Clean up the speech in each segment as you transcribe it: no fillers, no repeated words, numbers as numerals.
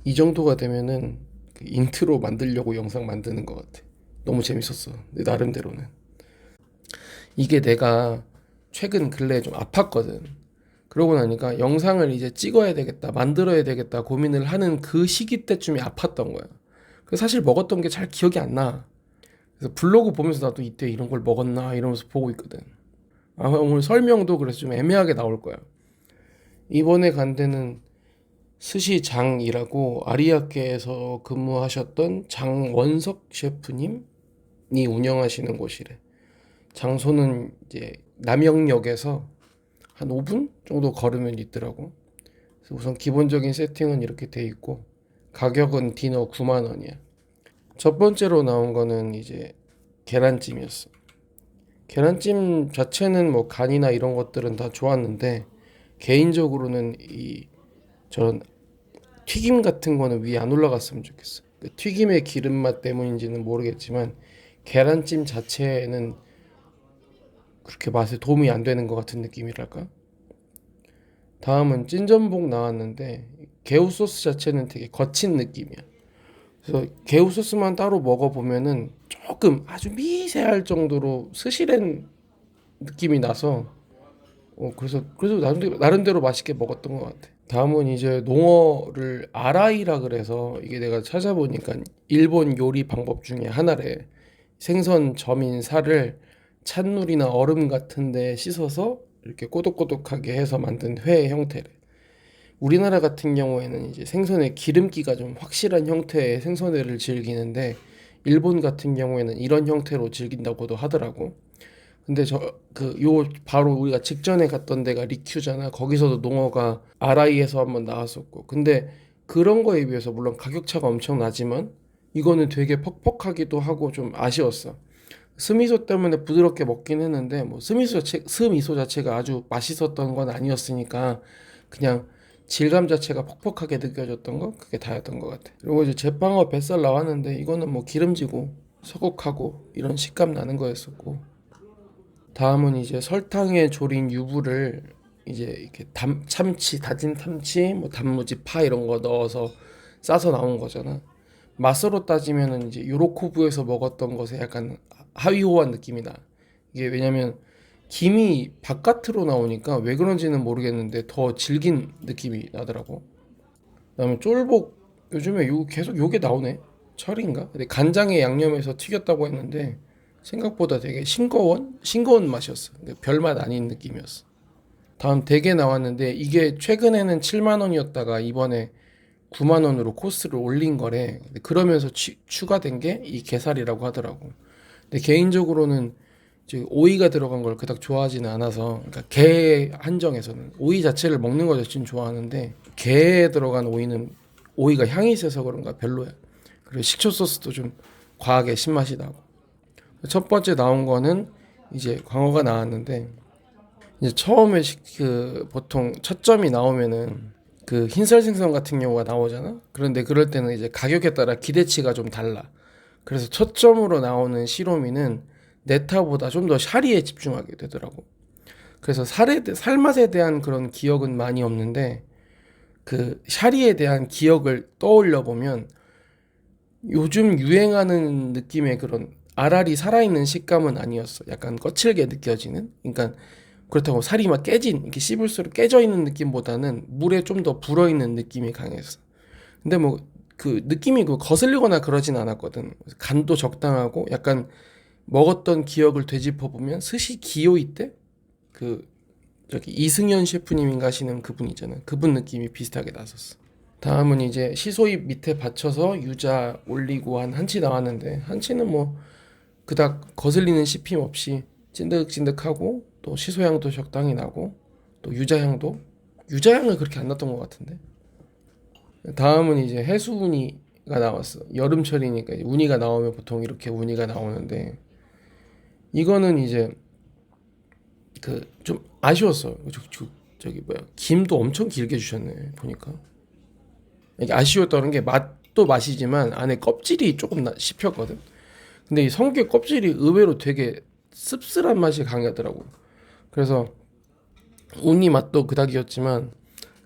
이 정도가 되면은 그 인트로 만들려고 영상 만드는 것 같아. 너무 재밌었어. 내 나름대로는. 이게 내가 최근 근래에 좀 아팠거든. 그러고 나니까 영상을 이제 찍어야 되겠다, 만들어야 되겠다 고민을 하는 그 시기 때쯤이 아팠던 거야. 그래서 사실 먹었던 게 잘 기억이 안 나. 그래서 블로그 보면서 나도 이때 이런 걸 먹었나 이러면서 보고 있거든. 오늘 설명도 그래서 좀 애매하게 나올 거야. 이번에 간 데는 스시장이라고 아리아케에서 근무하셨던 장원석 셰프님이 운영하시는 곳이래. 장소는 이제 남영역에서 한 5분 정도 걸으면 있더라고. 그래서 우선 기본적인 세팅은 이렇게 돼 있고 가격은 디너 9만 원이야. 첫 번째로 나온 거는 이제 계란찜이었어. 계란찜 자체는 뭐 간이나 이런 것들은 다 좋았는데 개인적으로는 이 저런 튀김 같은 거는 위에 안 올라갔으면 좋겠어. 그 튀김의 기름 맛 때문인지는 모르겠지만 계란찜 자체는 그렇게 맛에 도움이 안 되는 것 같은 느낌이랄까? 다음은 찐전복 나왔는데 개우 소스 자체는 되게 거친 느낌이야. 그래서 개우 소스만 따로 먹어보면은 조금 아주 미세할 정도로 스시랜 느낌이 나서 그래서 나름대로 맛있게 먹었던 것 같아. 다음은 이제 농어를 아라이라 그래서 이게 내가 찾아보니까 일본 요리 방법 중에 하나래. 생선 점인 살을 찬물이나 얼음 같은 데 씻어서 이렇게 꼬독꼬독하게 해서 만든 회 형태래. 우리나라 같은 경우에는 이제 생선의 기름기가 좀 확실한 형태의 생선회를 즐기는데 일본 같은 경우에는 이런 형태로 즐긴다고도 하더라고. 근데 요 바로 우리가 직전에 갔던 데가 리큐잖아. 거기서도 농어가 아라이에서 한번 나왔었고. 근데 그런 거에 비해서 물론 가격 차가 엄청 나지만 이거는 되게 퍽퍽하기도 하고 좀 아쉬웠어. 스미소 때문에 부드럽게 먹긴 했는데 뭐 스미소 자체가 아주 맛있었던 건 아니었으니까 그냥 질감 자체가 퍽퍽하게 느껴졌던 거 그게 다였던 것 같아. 그리고 이제 제빵어 뱃살 나왔는데 이거는 뭐 기름지고 서걱하고 이런 식감 나는 거였었고. 다음은 이제 설탕에 졸인 유부를 이제 이렇게 참치, 다진 참치, 뭐 단무지, 파 이런 거 넣어서 싸서 나온 거잖아. 맛으로 따지면은 이제 요로코부에서 먹었던 것에 약간 하위호환 느낌이 나. 이게 왜냐면 김이 바깥으로 나오니까 왜 그런지는 모르겠는데 더 질긴 느낌이 나더라고. 그다음에 쫄복 요즘에 계속 요게 나오네. 철인가? 근데 간장에 양념해서 튀겼다고 했는데 생각보다 되게 싱거운 맛이었어. 별맛 아닌 느낌이었어. 다음 대게 나왔는데 이게 최근에는 7만 원이었다가 이번에 9만 원으로 코스를 올린 거래. 근데 그러면서 추가된 게 이 게살이라고 하더라고. 근데 개인적으로는 이제 오이가 들어간 걸 그닥 좋아하지는 않아서, 그러니까 게 한정에서는 오이 자체를 먹는 거 자체는 좋아하는데 게에 들어간 오이는 오이가 향이 세서 그런가 별로야. 그리고 식초 소스도 좀 과하게 신맛이 나고. 첫 번째 나온 거는 이제 광어가 나왔는데 이제 처음에 그 보통 첫 점이 나오면은 그 흰살 생선 같은 경우가 나오잖아. 그런데 그럴 때는 이제 가격에 따라 기대치가 좀 달라. 그래서 첫 점으로 나오는 시로미는 네타보다 좀 더 샤리에 집중하게 되더라고. 그래서 살맛에 대한 그런 기억은 많이 없는데 그 샤리에 대한 기억을 떠올려 보면 요즘 유행하는 느낌의 그런 알알이 살아있는 식감은 아니었어. 약간 거칠게 느껴지는. 그러니까 그렇다고 살이 막 이렇게 씹을수록 깨져 있는 느낌보다는 물에 좀 더 불어 있는 느낌이 강했어. 근데 뭐 그 느낌이 그 거슬리거나 그러진 않았거든. 간도 적당하고 약간 먹었던 기억을 되짚어 보면 스시 기요이 때 그 저기 이승현 셰프님인가 하시는 그분 있잖아. 그분 느낌이 비슷하게 났었어. 다음은 이제 시소입 밑에 받쳐서 유자 올리고 한 한치 나왔는데 한치는 뭐 그닥 거슬리는 씹힘 없이 찐득찐득하고 또 시소향도 적당히 나고 또 유자향을 그렇게 안 났던 것 같은데. 다음은 이제 해수우니가 나왔어. 여름철이니까 이제 우니가 나오면 보통 이렇게 우니가 나오는데 이거는 이제 그 좀 아쉬웠어. 저기 뭐야 김도 엄청 길게 주셨네 보니까. 이게 아쉬웠다는 게 맛도 맛이지만 안에 껍질이 조금 씹혔거든. 근데 이 성게 껍질이 의외로 되게 씁쓸한 맛이 강하더라고. 그래서 우니 맛도 그닥이었지만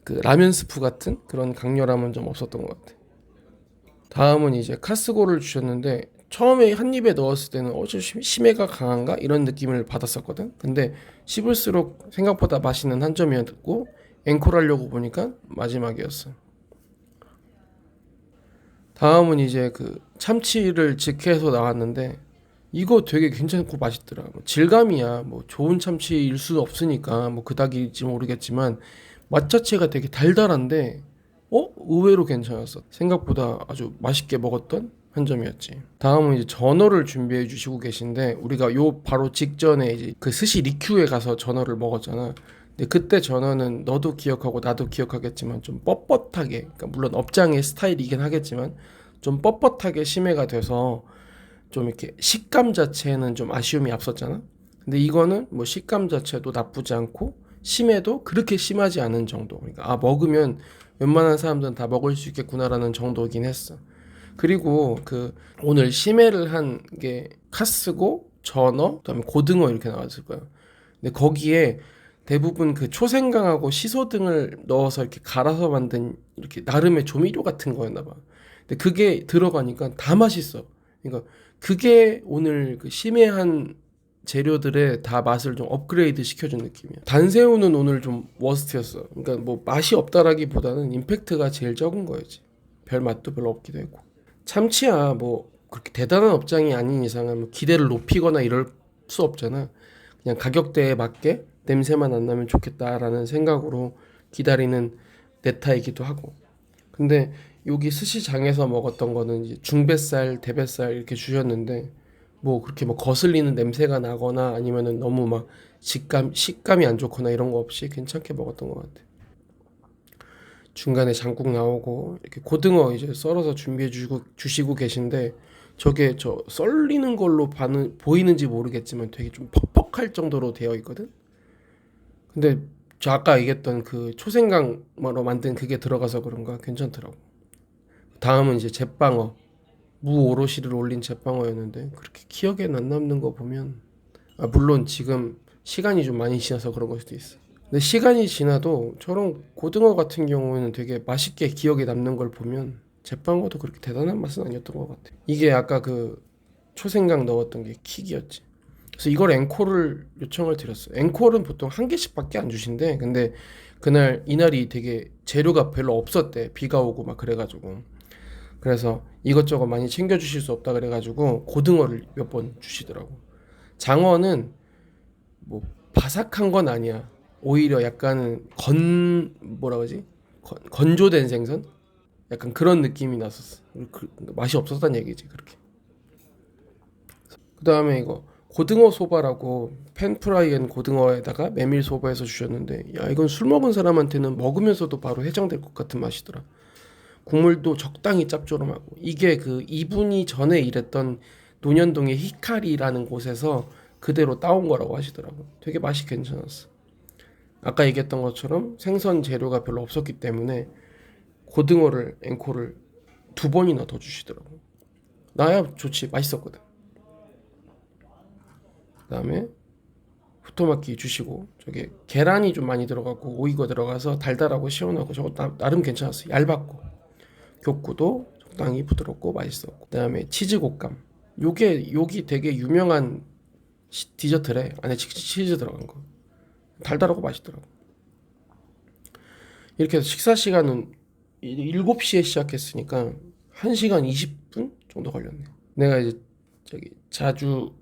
그 라면 스프 같은 그런 강렬함은 좀 없었던 것 같아. 다음은 이제 카스고를 주셨는데 처음에 한 입에 넣었을 때는 좀 심해가 강한가 이런 느낌을 받았었거든. 근데 씹을수록 생각보다 맛있는 한 점이었고 앵콜 하려고 보니까 마지막이었어. 다음은 이제 그 참치를 직해서 나왔는데 이거 되게 괜찮고 맛있더라. 뭐 질감이야. 뭐 좋은 참치일 수 없으니까 뭐 그닥일지 모르겠지만 맛 자체가 되게 달달한데 의외로 괜찮았어. 생각보다 아주 맛있게 먹었던 한 점이었지. 다음은 이제 전어를 준비해 주시고 계신데 우리가 요 바로 직전에 이제 그 스시 리큐에 가서 전어를 먹었잖아. 근데 그때 전어는 너도 기억하고 나도 기억하겠지만 좀 뻣뻣하게, 그러니까 물론 업장의 스타일이긴 하겠지만 좀 뻣뻣하게 심해가 돼서 좀 이렇게 식감 자체는 좀 아쉬움이 앞섰잖아. 근데 이거는 뭐 식감 자체도 나쁘지 않고 심해도 그렇게 심하지 않은 정도. 그러니까 먹으면 웬만한 사람들은 다 먹을 수 있겠구나라는 정도이긴 했어. 그리고 그 오늘 심해를 한 게 카스고 전어 그다음에 고등어 이렇게 나왔을 거야. 근데 거기에 대부분 그 초생강하고 시소 등을 넣어서 이렇게 갈아서 만든 이렇게 나름의 조미료 같은 거였나 봐. 근데 그게 들어가니까 다 맛있어. 그러니까 그게 오늘 그 심해한 재료들의 다 맛을 좀 업그레이드 시켜준 느낌이야. 단새우는 오늘 좀 워스트였어. 그러니까 뭐 맛이 없다라기보다는 임팩트가 제일 적은 거였지. 별 맛도 별로 없기도 했고. 참치야 뭐 그렇게 대단한 업장이 아닌 이상은 뭐 기대를 높이거나 이럴 수 없잖아. 그냥 가격대에 맞게 냄새만 안 나면 좋겠다라는 생각으로 기다리는 네타이기도 하고. 근데 여기 스시장에서 먹었던 거는 이제 중뱃살, 대뱃살 이렇게 주셨는데 뭐 그렇게 뭐 거슬리는 냄새가 나거나 아니면은 너무 막 식감이 안 좋거나 이런 거 없이 괜찮게 먹었던 것 같아. 중간에 장국 나오고 이렇게 고등어 이제 썰어서 주시고 계신데 저게 저 썰리는 걸로 보이는지 모르겠지만 되게 좀 퍽퍽할 정도로 되어 있거든. 근데 저 아까 얘기했던 그 초생강으로 만든 그게 들어가서 그런가 괜찮더라고. 다음은 이제 제빵어, 무 오로시를 올린 제빵어였는데 그렇게 기억에 안 남는 거 보면 물론 지금 시간이 좀 많이 지나서 그런 걸 수도 있어. 근데 시간이 지나도 저런 고등어 같은 경우에는 되게 맛있게 기억에 남는 걸 보면 제빵어도 그렇게 대단한 맛은 아니었던 것 같아. 이게 아까 그 초생강 넣었던 게 킥이었지. 그래서 이걸 앵콜을 요청을 드렸어. 앵콜은 보통 한 개씩밖에 안 주신대. 근데 이날이 되게 재료가 별로 없었대. 비가 오고 막 그래가지고. 그래서 이것저것 많이 챙겨주실 수 없다 그래가지고 고등어를 몇 번 주시더라고. 장어는 뭐 바삭한 건 아니야. 오히려 약간은 뭐라 그러지? 건조된 생선? 약간 그런 느낌이 났었어. 맛이 없었단 얘기지 그렇게. 그 다음에 이거 고등어 소바라고 팬프라이앤 고등어에다가 메밀 소바해서 주셨는데 야 이건 술 먹은 사람한테는 먹으면서도 바로 해장될 것 같은 맛이더라. 국물도 적당히 짭조름하고 이게 그 이분이 전에 일했던 논현동의 히카리라는 곳에서 그대로 따온 거라고 하시더라고. 되게 맛이 괜찮았어. 아까 얘기했던 것처럼 생선 재료가 별로 없었기 때문에 고등어를 앵콜을 2번이나 더 주시더라고. 나야 좋지 맛있었거든. 그다음에 후토마키 주시고 저게 계란이 좀 많이 들어가고 오이가 들어가서 달달하고 시원하고 저거 나름 괜찮았어. 얇았고 교쿠도 적당히 부드럽고 맛있었고 그다음에 치즈 곶감 요게 여기 되게 유명한 디저트래. 안에 치즈 들어간 거 달달하고 맛있더라고. 이렇게 해서 식사 시간은 7시에 시작했으니까 1시간 20분 정도 걸렸네. 내가 이제 저기 자주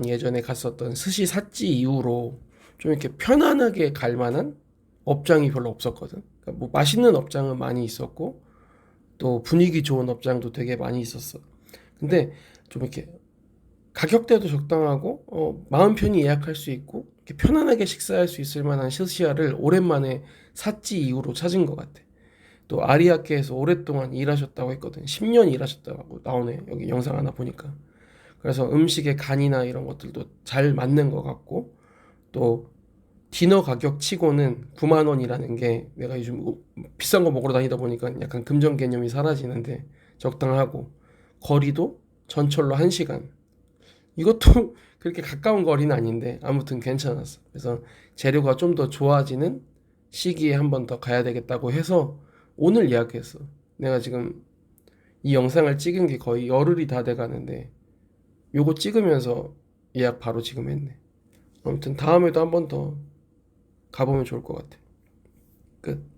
예전에 갔었던 스시 삿지 이후로 좀 이렇게 편안하게 갈 만한 업장이 별로 없었거든. 그러니까 뭐 맛있는 업장은 많이 있었고 또 분위기 좋은 업장도 되게 많이 있었어. 근데 좀 이렇게 가격대도 적당하고 마음 편히 예약할 수 있고 이렇게 편안하게 식사할 수 있을 만한 스시야를 오랜만에 삿지 이후로 찾은 것 같아. 또 아리아케에서 오랫동안 일하셨다고 했거든. 10년 일하셨다고 나오네. 여기 영상 하나 보니까. 그래서 음식의 간이나 이런 것들도 잘 맞는 것 같고 또 디너 가격 치고는 9만 원이라는 게 내가 요즘 비싼 거 먹으러 다니다 보니까 약간 금전 개념이 사라지는데 적당하고 거리도 전철로 1시간 이것도 그렇게 가까운 거리는 아닌데 아무튼 괜찮았어. 그래서 재료가 좀 더 좋아지는 시기에 한 번 더 가야 되겠다고 해서 오늘 예약했어. 내가 지금 이 영상을 찍은 게 거의 열흘이 다 돼가는데 요거 찍으면서 예약 바로 지금 했네. 아무튼 다음에도 한 번 더 가보면 좋을 것 같아. 끝.